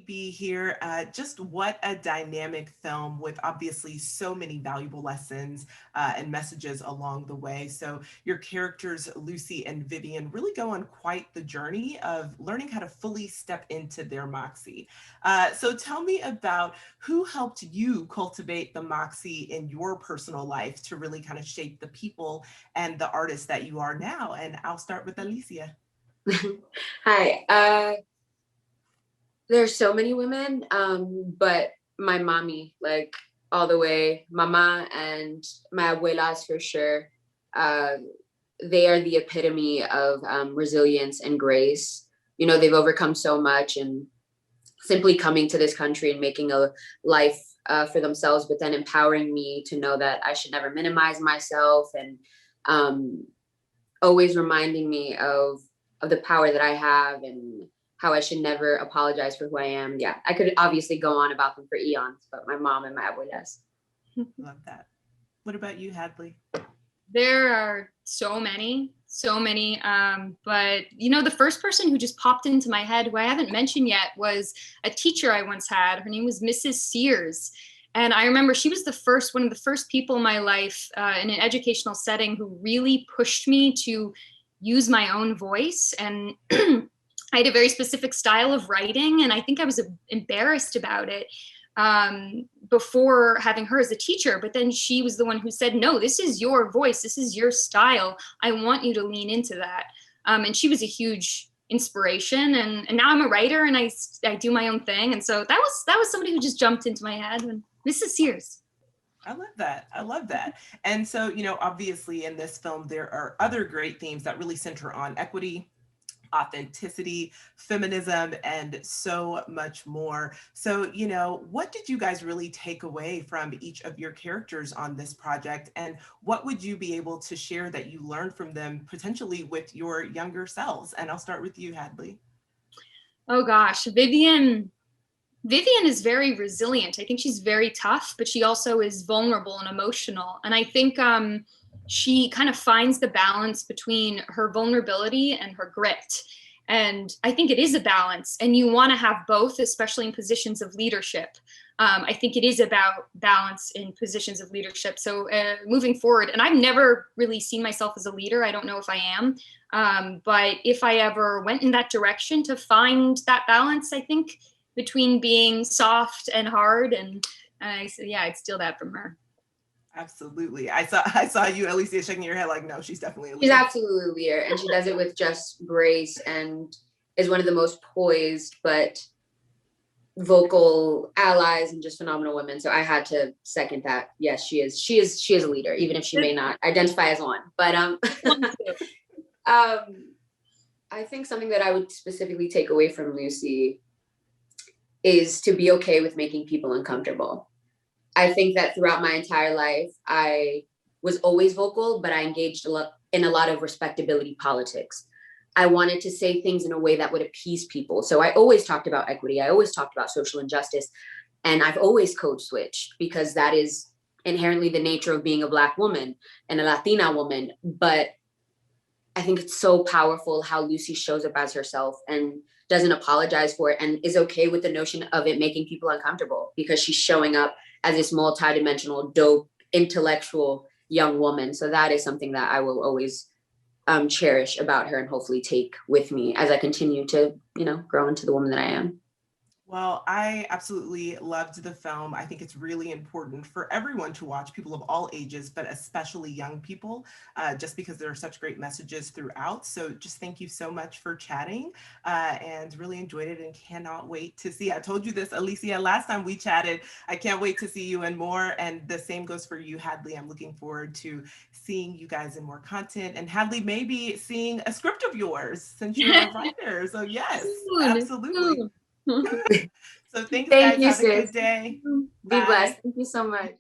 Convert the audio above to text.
be here. Just what a dynamic film with obviously so many valuable lessons and messages along the way. So your characters, Lucy and Vivian, really go on quite the journey of learning how to fully step into their Moxie. So tell me about who helped you cultivate the Moxie in your personal life to really kind of shape the people and the artist that you are now. And I'll start with Alycia. Hi. There's so many women, but my mommy, like all the way, mama and my abuelas for sure. They are the epitome of resilience and grace. You know, they've overcome so much and simply coming to this country and making a life for themselves, but then empowering me to know that I should never minimize myself and always reminding me of the power that I have and how I should never apologize for who I am. Yeah, I could obviously go on about them for eons, but my mom and my abuelas. Love that. What about you, Hadley? There are so many. But you know, the first person who just popped into my head, who I haven't mentioned yet, was a teacher I once had. Her name was Mrs. Sears. And I remember she was one of the first people in my life in an educational setting who really pushed me to use my own voice. And I had a very specific style of writing, and I think I was embarrassed about it before having her as a teacher. But then she was the one who said, no, this is your voice. This is your style. I want you to lean into that. And she was a huge inspiration. And now I'm a writer and I do my own thing. And so that was somebody who just jumped into my head. And Mrs. Sears. I love that. And so, you know, obviously in this film, there are other great themes that really center on equity, authenticity, feminism, and so much more. So, you know, what did you guys really take away from each of your characters on this project? And what would you be able to share that you learned from them potentially with your younger selves? And I'll start with you, Hadley. Oh gosh, Vivian is very resilient. I think she's very tough, but she also is vulnerable and emotional. And I think she kind of finds the balance between her vulnerability and her grit. And I think it is a balance, and you want to have both, especially in positions of leadership. I think it is about balance in positions of leadership. So moving forward, and I've never really seen myself as a leader. I don't know if I am, but if I ever went in that direction to find that balance, I think between being soft and hard, and I said, yeah, I'd steal that from her. Absolutely. I saw you, Alycia, shaking your head like, no, she's definitely a leader. She's absolutely a leader, and she does it with just grace and is one of the most poised but vocal allies and just phenomenal women. So I had to second that. Yes, she is a leader, even if she may not identify as one. But I think something that I would specifically take away from Lucy is to be okay with making people uncomfortable. I think that throughout my entire life, I was always vocal, but I engaged in a lot of respectability politics. I wanted to say things in a way that would appease people. So I always talked about equity. I always talked about social injustice. And I've always code switched because that is inherently the nature of being a Black woman and a Latina woman. But I think it's so powerful how Lucy shows up as herself and doesn't apologize for it and is okay with the notion of it making people uncomfortable because she's showing up as this multidimensional, dope, intellectual young woman. So that is something that I will always cherish about her and hopefully take with me as I continue to, you know, grow into the woman that I am. Well, I absolutely loved the film. I think it's really important for everyone to watch, people of all ages, but especially young people, just because there are such great messages throughout. So just thank you so much for chatting and really enjoyed it and cannot wait to see. I told you this, Alycia, last time we chatted. I can't wait to see you in more. And the same goes for you, Hadley. I'm looking forward to seeing you guys in more content. And Hadley, maybe seeing a script of yours since you're a writer. So yes, absolutely. So thanks, Thank guys. you, Have sis. a good day. Be blessed. Thank you so much.